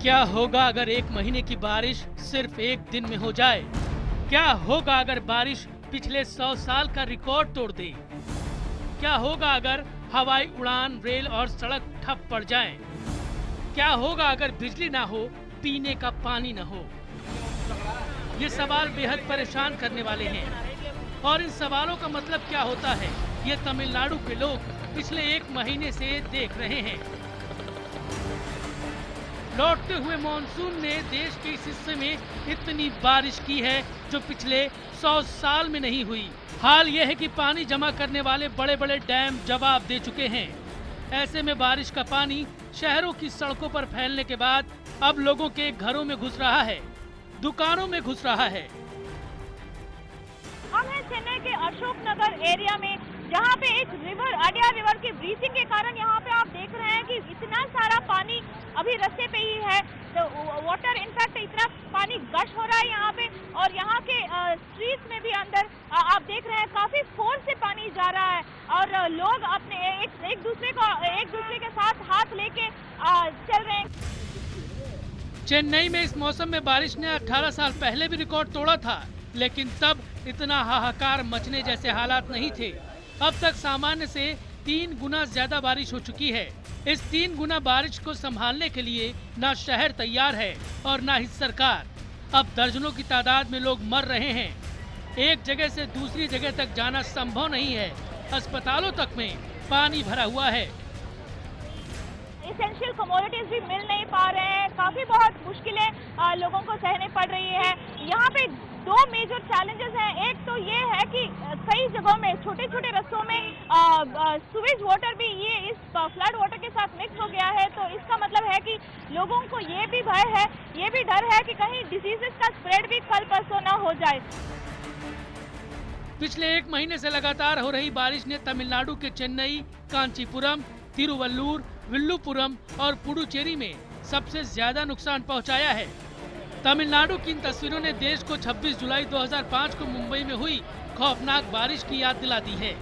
क्या होगा अगर एक महीने की बारिश सिर्फ एक दिन में हो जाए? क्या होगा अगर बारिश पिछले 100 साल का रिकॉर्ड तोड़ दे? क्या होगा अगर हवाई उड़ान, रेल और सड़क ठप पड़ जाएं? क्या होगा अगर बिजली ना हो, पीने का पानी ना हो? ये सवाल बेहद परेशान करने वाले हैं और इन सवालों का मतलब क्या होता है, ये तमिलनाडु के लोग पिछले एक महीने से देख रहे हैं। लौटते हुए मॉनसून ने देश के इस हिस्से में इतनी बारिश की है जो पिछले 100 साल में नहीं हुई। हाल यह है कि पानी जमा करने वाले बड़े बड़े डैम जवाब दे चुके हैं। ऐसे में बारिश का पानी शहरों की सड़कों पर फैलने के बाद अब लोगों के घरों में घुस रहा है, दुकानों में घुस रहा है। हम हैं चेन्नई के अशोक नगर एरिया में, जहाँ पे एक रिवर, अडयार रिवर की ब्रीचिंग के कारण यहाँ पे आप देख रहे हैं कि इतना सारा पानी अभी रास्ते पे ही है। तो वाटर, इनफैक्ट इतना पानी गश हो रहा है यहाँ पे, और यहाँ के स्ट्रीट्स में भी अंदर आप देख रहे हैं काफी फोर्स से पानी जा रहा है और लोग अपने एक दूसरे के साथ हाथ लेके चल रहे हैं। चेन्नई में इस मौसम में बारिश ने 18 साल पहले भी रिकॉर्ड तोड़ा था, लेकिन तब इतना हाहाकार मचने जैसे हालात नहीं थे। अब तक सामान्य से 3 गुना ज्यादा बारिश हो चुकी है। इस 3 गुना बारिश को संभालने के लिए ना शहर तैयार है और ना ही सरकार। अब दर्जनों की तादाद में लोग मर रहे हैं। एक जगह से दूसरी जगह तक जाना संभव नहीं है। अस्पतालों तक में पानी भरा हुआ है। एसेंशियल कमोडिटीज भी मिल नहीं पा रहे हैं। काफी बहुत मुश्किलें लोगों को सहने पड़ रही है। यहाँ पे 2 मेजर चैलेंजेस हैं। एक तो ये है कि कई जगहों में छोटे छोटे रास्तों में सुवेज वाटर भी ये इस फ्लड वाटर के साथ मिक्स हो गया है। तो इसका मतलब है कि लोगों को ये भी भय है, ये भी डर है कि कहीं डिसीजेस का स्प्रेड भी कल परसों न हो जाए। पिछले 1 महीने से लगातार हो रही बारिश ने तमिलनाडु के चेन्नई, कांचीपुरम, तिरुवल्लुर, विल्लुपुरम और पुडुचेरी में सबसे ज्यादा नुकसान पहुंचाया है। तमिलनाडु की इन तस्वीरों ने देश को 26 जुलाई 2005 को मुंबई में हुई खौफनाक बारिश की याद दिला दी है।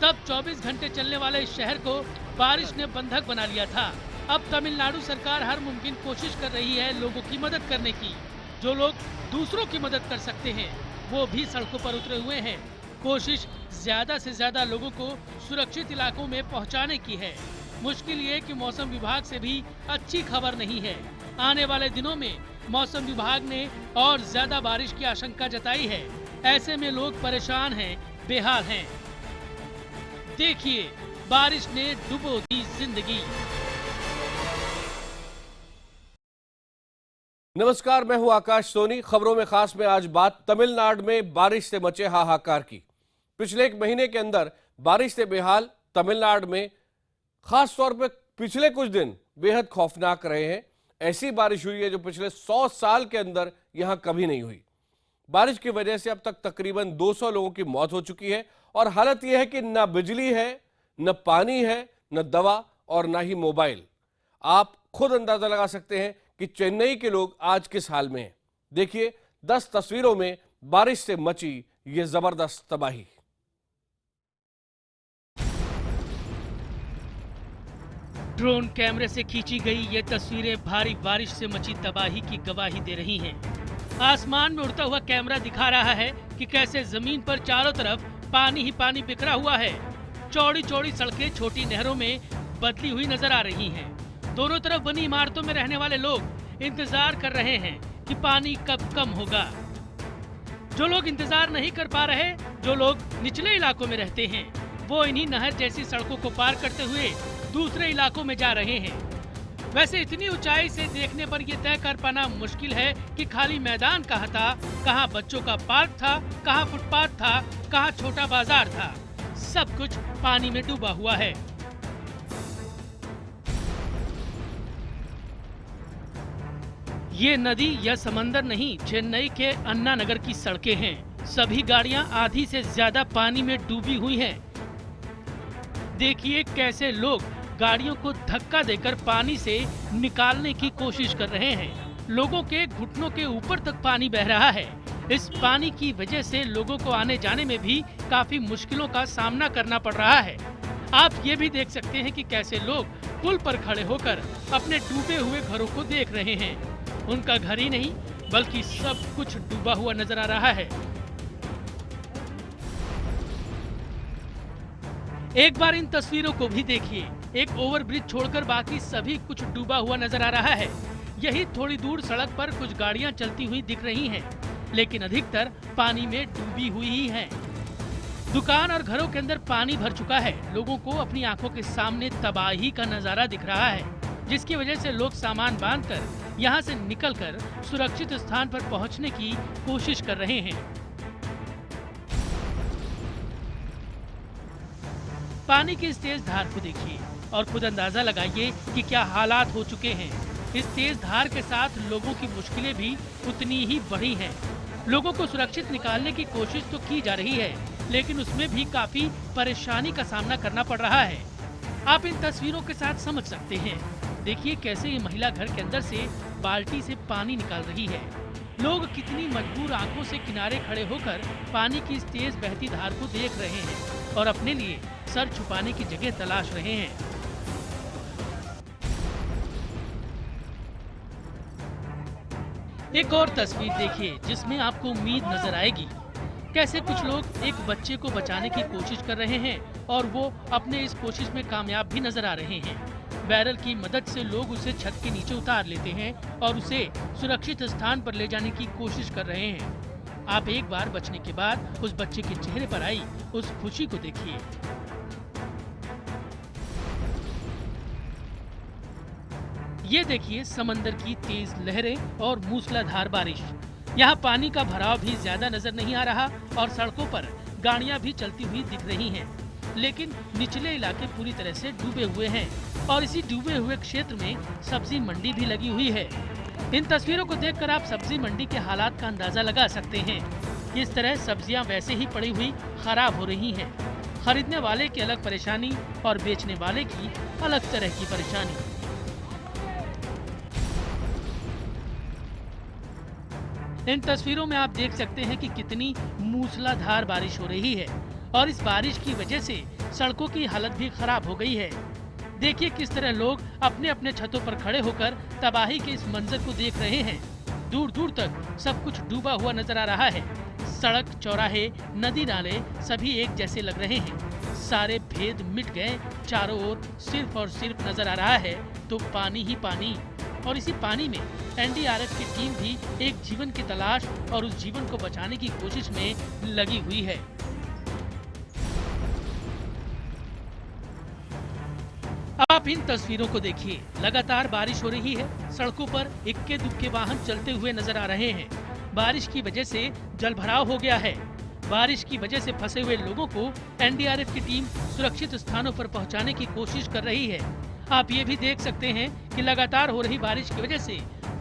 तब 24 घंटे चलने वाले इस शहर को बारिश ने बंधक बना लिया था। अब तमिलनाडु सरकार हर मुमकिन कोशिश कर रही है लोगों की मदद करने की। जो लोग दूसरों की मदद कर सकते हैं वो भी सड़कों पर उतरे हुए हैं। कोशिश ज्यादा से ज्यादा लोगों को सुरक्षित इलाकों में पहुंचाने की है। मुश्किल ये कि मौसम विभाग से भी अच्छी खबर नहीं है। आने वाले दिनों में मौसम विभाग ने और ज्यादा बारिश की आशंका जताई है। ऐसे में लोग परेशान हैं, बेहाल हैं। देखिए, बारिश ने डुबो दी जिंदगी। नमस्कार, मैं हूं आकाश सोनी। खबरों में खास में आज बात तमिलनाडु में बारिश से मचे हाहाकार की। पिछले 1 महीने के अंदर बारिश से बेहाल तमिलनाडु में खास तौर पे पिछले कुछ दिन बेहद खौफनाक रहे हैं। ऐसी बारिश हुई है जो पिछले 100 साल के अंदर यहां कभी नहीं हुई। बारिश की वजह से अब तक तकरीबन 200 लोगों की मौत हो चुकी है और हालत यह है कि न बिजली है, न पानी है, न दवा और न ही मोबाइल। आप खुद अंदाजा लगा सकते हैं कि चेन्नई के लोग आज किस हाल में हैं। देखिए 10 तस्वीरों में बारिश से मची ये जबरदस्त तबाही। ड्रोन कैमरे से खींची गई ये तस्वीरें भारी बारिश से मची तबाही की गवाही दे रही हैं। आसमान में उड़ता हुआ कैमरा दिखा रहा है कि कैसे जमीन पर चारों तरफ पानी ही पानी बिखरा हुआ है। चौड़ी चौड़ी सड़कें छोटी नहरों में बदली हुई नजर आ रही हैं। दोनों तरफ बनी इमारतों में रहने वाले लोग इंतजार कर रहे हैं कि पानी कब कम होगा। जो लोग इंतजार नहीं कर पा रहे, जो लोग निचले इलाकों में रहते हैं, वो इन्हीं नहर जैसी सड़कों को पार करते हुए दूसरे इलाकों में जा रहे हैं। वैसे इतनी ऊंचाई से देखने पर यह तय कर पाना मुश्किल है कि खाली मैदान कहाँ था, कहाँ बच्चों का पार्क था, कहाँ फुटपाथ था, कहाँ छोटा बाजार था। सब कुछ पानी में डूबा हुआ है। ये नदी या समंदर नहीं, चेन्नई के अन्ना नगर की सड़कें हैं। सभी गाड़ियां आधी से ज्यादा पानी में डूबी हुई हैं। देखिए कैसे लोग गाड़ियों को धक्का देकर पानी से निकालने की कोशिश कर रहे हैं। लोगों के घुटनों के ऊपर तक पानी बह रहा है। इस पानी की वजह से लोगों को आने जाने में भी काफी मुश्किलों का सामना करना पड़ रहा है। आप ये भी देख सकते हैं कि कैसे लोग पुल पर खड़े होकर अपने डूबे हुए घरों को देख रहे हैं। उनका घर ही नहीं बल्कि सब कुछ डूबा हुआ नजर आ रहा है। एक बार इन तस्वीरों को भी देखिए। एक ओवरब्रिज छोड़कर बाकी सभी कुछ डूबा हुआ नजर आ रहा है। यही थोड़ी दूर सड़क पर कुछ गाड़ियां चलती हुई दिख रही हैं, लेकिन अधिकतर पानी में डूबी हुई ही हैं। दुकान और घरों के अंदर पानी भर चुका है। लोगों को अपनी आंखों के सामने तबाही का नजारा दिख रहा है, जिसकी वजह से लोग सामान बांधकर यहां से निकलकर सुरक्षित स्थान पर पहुंचने की कोशिश कर रहे हैं। पानी की इस तेज धार को देखिए और खुद अंदाजा लगाइए कि क्या हालात हो चुके हैं। इस तेज धार के साथ लोगों की मुश्किलें भी उतनी ही बढ़ी हैं। लोगों को सुरक्षित निकालने की कोशिश तो की जा रही है, लेकिन उसमें भी काफी परेशानी का सामना करना पड़ रहा है। आप इन तस्वीरों के साथ समझ सकते हैं। देखिए कैसे ये महिला घर के अंदर से बाल्टी से पानी निकाल रही है। लोग कितनी मजबूर आंखों से किनारे खड़े होकर पानी की इस तेज बहती धार को देख रहे हैं और अपने लिए सर छुपाने की जगह तलाश रहे हैं। एक और तस्वीर देखिए जिसमें आपको उम्मीद नजर आएगी। कैसे कुछ लोग एक बच्चे को बचाने की कोशिश कर रहे हैं और वो अपने इस कोशिश में कामयाब भी नजर आ रहे हैं। बैरल की मदद से लोग उसे छत के नीचे उतार लेते हैं और उसे सुरक्षित स्थान पर ले जाने की कोशिश कर रहे हैं। आप एक बार बचने के बाद उस बच्चे के चेहरे पर आई उस खुशी को देखिए। ये देखिए समंदर की तेज लहरें और मूसलाधार बारिश। यहाँ पानी का भराव भी ज्यादा नजर नहीं आ रहा और सड़कों पर गाड़ियां भी चलती हुई दिख रही हैं, लेकिन निचले इलाके पूरी तरह से डूबे हुए हैं और इसी डूबे हुए क्षेत्र में सब्जी मंडी भी लगी हुई है। इन तस्वीरों को देखकर आप सब्जी मंडी के हालात का अंदाजा लगा सकते हैं। इस तरह सब्जियां वैसे ही पड़ी हुई खराब हो रही हैं। खरीदने वाले की अलग परेशानी और बेचने वाले की अलग तरह की परेशानी। इन तस्वीरों में आप देख सकते हैं कि कितनी मूसलाधार बारिश हो रही है और इस बारिश की वजह से सड़कों की हालत भी खराब हो गई है। देखिए किस तरह लोग अपने अपने छतों पर खड़े होकर तबाही के इस मंजर को देख रहे हैं। दूर दूर तक सब कुछ डूबा हुआ नजर आ रहा है। सड़क, चौराहे, नदी नाले सभी एक जैसे लग रहे हैं। सारे भेद मिट गए। चारों ओर सिर्फ और सिर्फ नजर आ रहा है तो पानी ही पानी। और इसी पानी में एनडीआरएफ की टीम भी एक जीवन की तलाश और उस जीवन को बचाने की कोशिश में लगी हुई है। आप इन तस्वीरों को देखिए। लगातार बारिश हो रही है। सड़कों पर इक्के दुक्के वाहन चलते हुए नजर आ रहे हैं। बारिश की वजह से जलभराव हो गया है। बारिश की वजह से फंसे हुए लोगों को एनडीआरएफ की टीम सुरक्षित स्थानों पर पहुंचाने की कोशिश कर रही है। आप ये भी देख सकते हैं कि लगातार हो रही बारिश की वजह से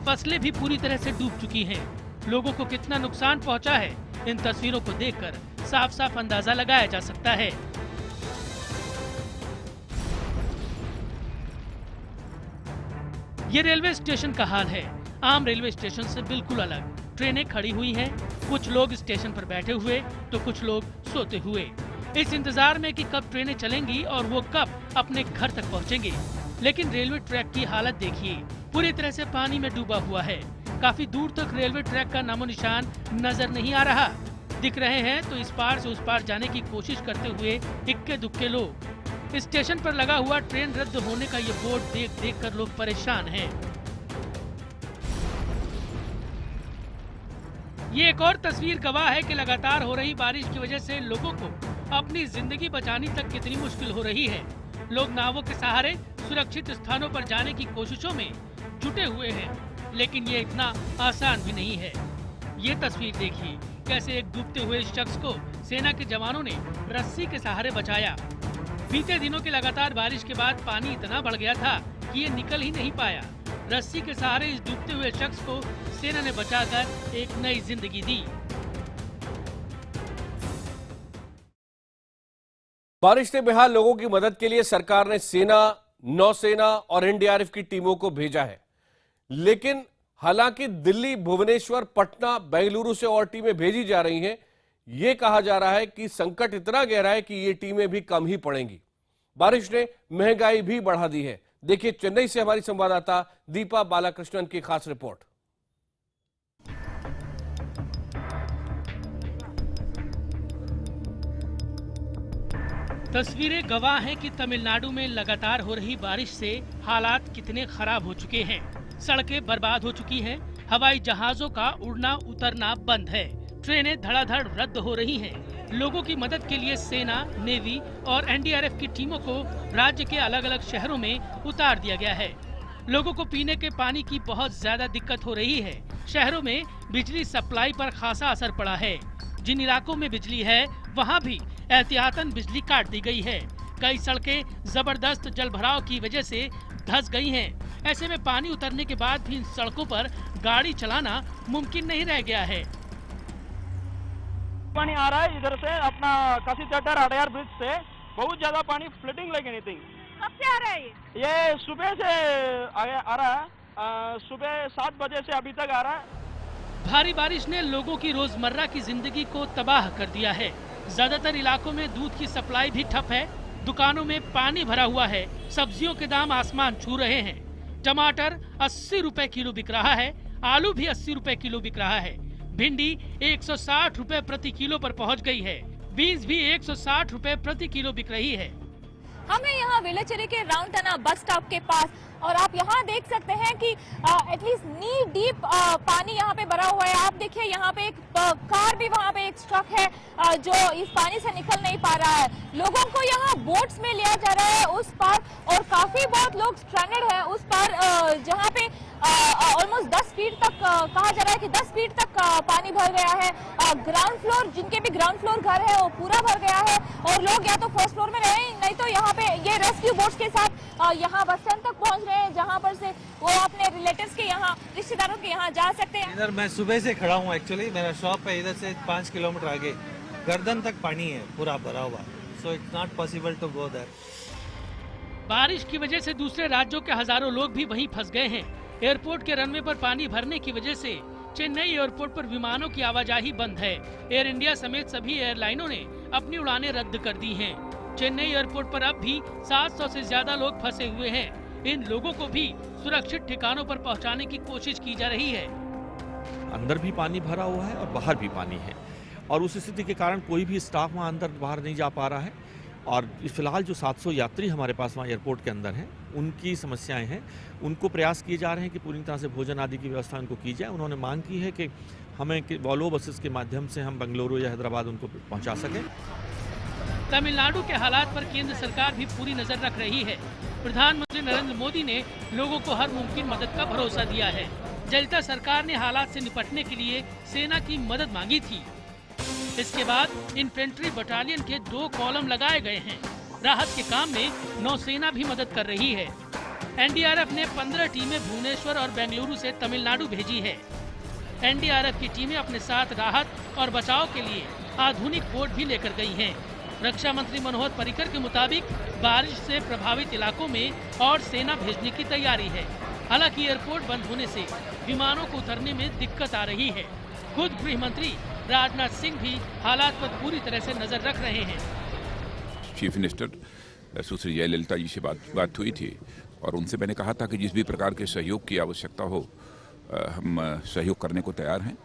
फसलें भी पूरी तरह से डूब चुकी हैं। लोगों को कितना नुकसान पहुंचा है इन तस्वीरों को देखकर साफ साफ अंदाजा लगाया जा सकता है। ये रेलवे स्टेशन का हाल है। आम रेलवे स्टेशन से बिल्कुल अलग। ट्रेनें खड़ी हुई हैं। कुछ लोग स्टेशन पर बैठे हुए तो कुछ लोग सोते हुए, इस इंतजार में कि कब ट्रेनें चलेंगी और वो कब अपने घर तक पहुंचेंगे। लेकिन रेलवे ट्रैक की हालत देखिए, पूरी तरह से पानी में डूबा हुआ है। काफी दूर तक रेलवे ट्रैक का नामो निशान नजर नहीं आ रहा। दिख रहे हैं तो इस पार से उस पार जाने की कोशिश करते हुए इक्के दुक्के लोग। स्टेशन पर लगा हुआ ट्रेन रद्द होने का ये बोर्ड देख देख कर लोग परेशान हैं। ये एक और तस्वीर गवाह है कि लगातार हो रही बारिश की वजह से लोगों को अपनी जिंदगी बचाने तक कितनी मुश्किल हो रही है। लोग नावों के सहारे सुरक्षित स्थानों पर जाने की कोशिशों में जुटे हुए हैं, लेकिन ये इतना आसान भी नहीं है। ये तस्वीर देखिए कैसे एक डूबते हुए शख्स को सेना के जवानों ने रस्सी के सहारे बचाया। बीते दिनों की लगातार बारिश के बाद पानी इतना बढ़ गया था कि ये निकल ही नहीं पाया। रस्सी के सहारे इस डूबते हुए शख्स को सेना ने बचाकर एक नई जिंदगी दी। बारिश से बेहाल लोगों की मदद के लिए सरकार ने सेना, नौसेना और एनडीआरएफ की टीमों को भेजा है। लेकिन हालांकि दिल्ली, भुवनेश्वर, पटना, बेंगलुरु से और टीमें भेजी जा रही हैं, यह कहा जा रहा है कि संकट इतना गहरा है कि ये टीमें भी कम ही पड़ेंगी। बारिश ने महंगाई भी बढ़ा दी है। देखिए चेन्नई से हमारी संवाददाता दीपा बालाकृष्णन की खास रिपोर्ट। तस्वीरें गवाह हैं कि तमिलनाडु में लगातार हो रही बारिश से हालात कितने खराब हो चुके हैं। सड़कें बर्बाद हो चुकी हैं, हवाई जहाजों का उड़ना उतरना बंद है, ट्रेनें धड़ाधड़ रद्द हो रही हैं। लोगों की मदद के लिए सेना, नेवी और एनडीआरएफ की टीमों को राज्य के अलग अलग शहरों में उतार दिया गया है। लोगों को पीने के पानी की बहुत ज्यादा दिक्कत हो रही है। शहरों में बिजली सप्लाई पर खासा असर पड़ा है। जिन इलाकों में बिजली है वहां भी एहतियातन बिजली काट दी गई है। कई सड़कें जबरदस्त जलभराव की वजह से धंस गई हैं। ऐसे में पानी उतरने के बाद भी इन सड़कों पर गाड़ी चलाना मुमकिन नहीं रह गया है। पानी आ रहा है इधर से अपना काशी चट्टर अडयार ब्रिज से, बहुत ज्यादा पानी फ्लडिंग लाइक एनीथिंग। कब से आ रहा है ये सुबह से आ रहा है, सुबह 7 बजे से अभी तक आ रहा है। भारी बारिश ने लोगों की रोजमर्रा की जिंदगी को तबाह कर दिया है। ज्यादातर इलाकों में दूध की सप्लाई भी ठप है। दुकानों में पानी भरा हुआ है। सब्जियों के दाम आसमान छू रहे हैं। टमाटर 80 रुपए किलो बिक रहा है। आलू भी 80 रुपए किलो बिक रहा है। भिंडी 160 रुपए प्रति किलो पर पहुंच गई है। बीन्स भी 160 रुपए प्रति किलो बिक रही है। हम हैं यहाँ वेलाचेरी के राउंडटना बस स्टॉप के पास और आप यहाँ देख सकते हैं कि एटलीस्ट नी डीप पानी यहाँ पे भरा हुआ है। आप देखिए यहाँ पे एक कार भी वहाँ पे एक स्ट्रक है जो इस पानी से निकल नहीं पा रहा है। लोगों को यहाँ बोट्स में लिया जा रहा है उस पार, और काफी बहुत लोग स्ट्रैंडेड है उस पार जहाँ पे ऑलमोस्ट 10 फीट तक कहा जा रहा है कि 10 फीट तक पानी भर गया है। ग्राउंड फ्लोर, जिनके भी ग्राउंड फ्लोर घर है वो पूरा भर गया है और लोग या तो फर्स्ट फ्लोर में रहे, नहीं तो यहाँ पे ये रेस्क्यू बोट्स के साथ यहाँ बस स्टैंड तक पहुँच रहे हैं, जहाँ पर से वो अपने रिलेटिव्स के यहाँ, रिश्तेदारों के यहाँ जा सकते हैं। इधर मैं सुबह से खड़ा हूँ, एक्चुअली मेरा शॉप है इधर से 5 किलोमीटर आगे, गर्दन तक पानी है पूरा भरा हुआ, so it's not possible to go there. बारिश की वजह से दूसरे राज्यों के हजारों लोग भी वहीं फंस गए हैं। एयरपोर्ट के रनवे पर पानी भरने की वजह से चेन्नई एयरपोर्ट पर विमानों की आवाजाही बंद है। एयर इंडिया समेत सभी एयरलाइनों ने अपनी उड़ानें रद्द कर दी हैं। चेन्नई एयरपोर्ट पर अब भी 700 से ज्यादा लोग फंसे हुए हैं। इन लोगों को भी सुरक्षित ठिकानों पर पहुंचाने की कोशिश की जा रही है। अंदर भी पानी भरा हुआ है और बाहर भी पानी है, और उस स्थिति के कारण कोई भी स्टाफ वहाँ अंदर बाहर नहीं जा पा रहा है। और फिलहाल जो 700 यात्री हमारे पास वहाँ एयरपोर्ट के अंदर हैं, उनकी समस्याएं हैं, उनको प्रयास किए जा रहे हैं कि पूरी तरह से भोजन आदि की व्यवस्था उनको की जाए। उन्होंने मांग की है कि हमें वॉल्वो बसेस के माध्यम से हम बेंगलुरु या हैदराबाद उनको पहुँचा सकें। तमिलनाडु के हालात पर केंद्र सरकार भी पूरी नजर रख रही है। प्रधानमंत्री नरेंद्र मोदी ने लोगों को हर मुमकिन मदद का भरोसा दिया है। जयललिता सरकार ने हालात से निपटने के लिए सेना की मदद मांगी थी। इसके बाद इन्फेंट्री बटालियन के 2 कॉलम लगाए गए हैं। राहत के काम में नौसेना भी मदद कर रही है। एनडीआरएफ ने 15 टीमें भुवनेश्वर और बेंगलुरु से तमिलनाडु भेजी है। एनडीआरएफ की टीमें अपने साथ राहत और बचाव के लिए आधुनिक बोट भी लेकर गई हैं। रक्षा मंत्री मनोहर पर्रिकर के मुताबिक बारिश से प्रभावित इलाकों में और सेना भेजने की तैयारी है। हालांकि एयरपोर्ट बंद होने से विमानों को उतरने में दिक्कत आ रही है। खुद गृह मंत्री राजनाथ सिंह भी हालात पर पूरी तरह से नजर रख रहे हैं। चीफ मिनिस्टर सुश्री जयललिता जी से बात हुई थी और उनसे मैंने कहा था कि जिस भी प्रकार के सहयोग की आवश्यकता हो हम सहयोग करने को तैयार हैं।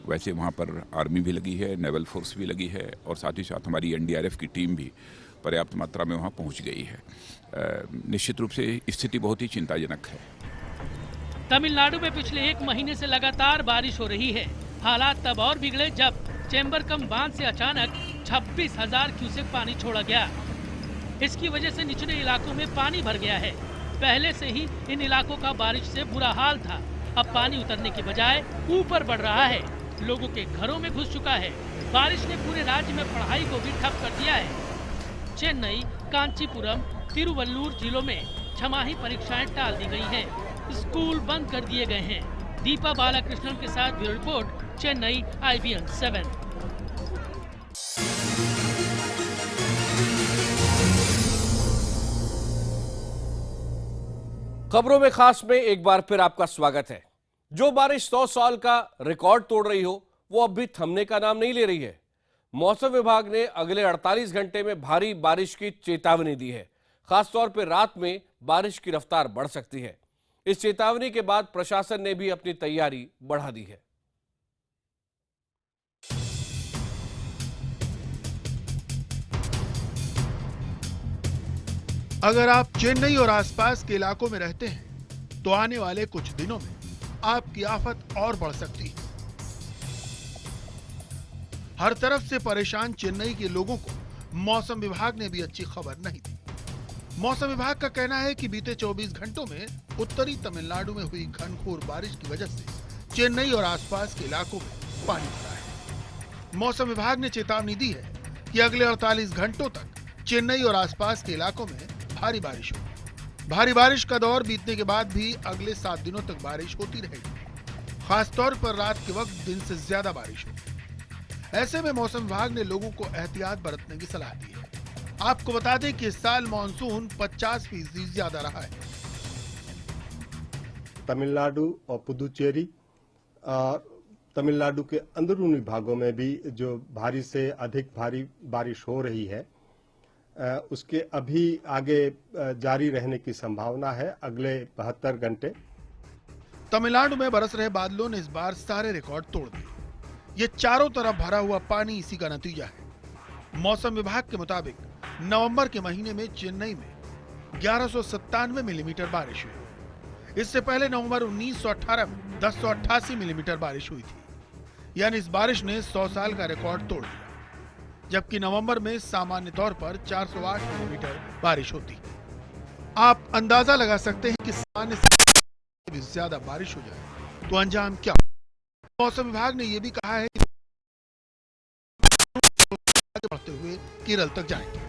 वैसे वहाँ पर आर्मी भी लगी है, नेवल फोर्स भी लगी है और साथ ही साथ हमारी एनडीआरएफ की टीम भी पर्याप्त मात्रा में वहाँ पहुँच गई है। निश्चित रूप से स्थिति बहुत ही चिंताजनक है। तमिलनाडु में पिछले 1 महीने से लगातार बारिश हो रही है। हालात तब और बिगड़े जब चेम्बरकम बांध से अचानक 26,000 क्यूसेक पानी छोड़ा गया। इसकी वजह से निचले इलाकों में पानी भर गया है। पहले से ही इन इलाकों का बारिश से बुरा हाल था। अब पानी उतरने के बजाय ऊपर बढ़ रहा है, लोगों के घरों में घुस चुका है। बारिश ने पूरे राज्य में पढ़ाई को भी ठप कर दिया है। चेन्नई, कांचीपुरम, तिरुवल्लुर जिलों में छमाही परीक्षाएं टाल दी गई हैं। स्कूल बंद कर दिए गए हैं। दीपा बालाकृष्णन के साथ ब्यूरो रिपोर्ट, चेन्नई, IBN 7। खबरों में खास में एक बार फिर आपका स्वागत है। जो बारिश 100 साल का रिकॉर्ड तोड़ रही हो, वो अब भी थमने का नाम नहीं ले रही है। मौसम विभाग ने अगले 48 घंटे में भारी बारिश की चेतावनी दी है। खासतौर पर रात में बारिश की रफ्तार बढ़ सकती है। इस चेतावनी के बाद प्रशासन ने भी अपनी तैयारी बढ़ा दी है। अगर आप चेन्नई और आसपास के इलाकों में रहते हैं तो आने वाले कुछ दिनों में आपकी आफत और बढ़ सकती है। हर तरफ से परेशान चेन्नई के लोगों को मौसम विभाग ने भी अच्छी खबर नहीं दी। मौसम विभाग का कहना है कि बीते 24 घंटों में उत्तरी तमिलनाडु में हुई घनघोर बारिश की वजह से चेन्नई और आसपास के इलाकों में पानी भरा है। मौसम विभाग ने चेतावनी दी है कि अगले 48 घंटों तक चेन्नई और आसपास के इलाकों में भारी बारिश होगी। भारी बारिश का दौर बीतने के बाद भी अगले 7 दिनों तक बारिश होती रहेगी। खासतौर पर रात के वक्त दिन से ज्यादा बारिश होगी। ऐसे में मौसम विभाग ने लोगों को एहतियात बरतने की सलाह दी है। आपको बता दें कि इस साल मानसून 50% ज्यादा रहा है। तमिलनाडु और पुदुचेरी और तमिलनाडु के अंदरूनी भागों में भी जो भारी से अधिक भारी बारिश हो रही है उसके अभी आगे जारी रहने की संभावना है अगले 72 घंटे। तमिलनाडु में बरस रहे बादलों ने इस बार सारे रिकॉर्ड तोड़ दिए। ये चारों तरफ भरा हुआ पानी इसी का नतीजा है। मौसम विभाग के मुताबिक नवंबर के महीने में चेन्नई में 1197 मिलीमीटर बारिश हुई। इससे पहले नवंबर 1918 में 1088 मिलीमीटर बारिश हुई थी। यानी इस बारिश ने 100 साल का रिकॉर्ड तोड़ दिया। जबकि नवंबर में सामान्य तौर पर 408 मिलीमीटर बारिश होती है। आप अंदाजा लगा सकते हैं कि सामान्य से भी ज्यादा बारिश हो जाए तो अंजाम क्या हो। मौसम विभाग ने यह भी कहा है कि बढ़ते हुए केरल तक जाएंगे।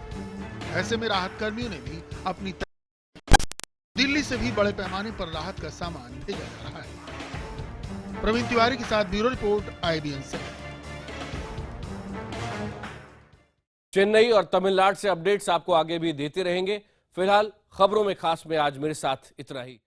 ऐसे में राहत कर्मियों ने भी अपनी दिल्ली से भी बड़े पैमाने पर राहत का सामान भेजा जा रहा है। प्रवीण तिवारी के साथ ब्यूरो रिपोर्ट IBN से। चेन्नई और तमिलनाडु से अपडेट्स आपको आगे भी देते रहेंगे। फिलहाल खबरों में खास में आज मेरे साथ इतना ही।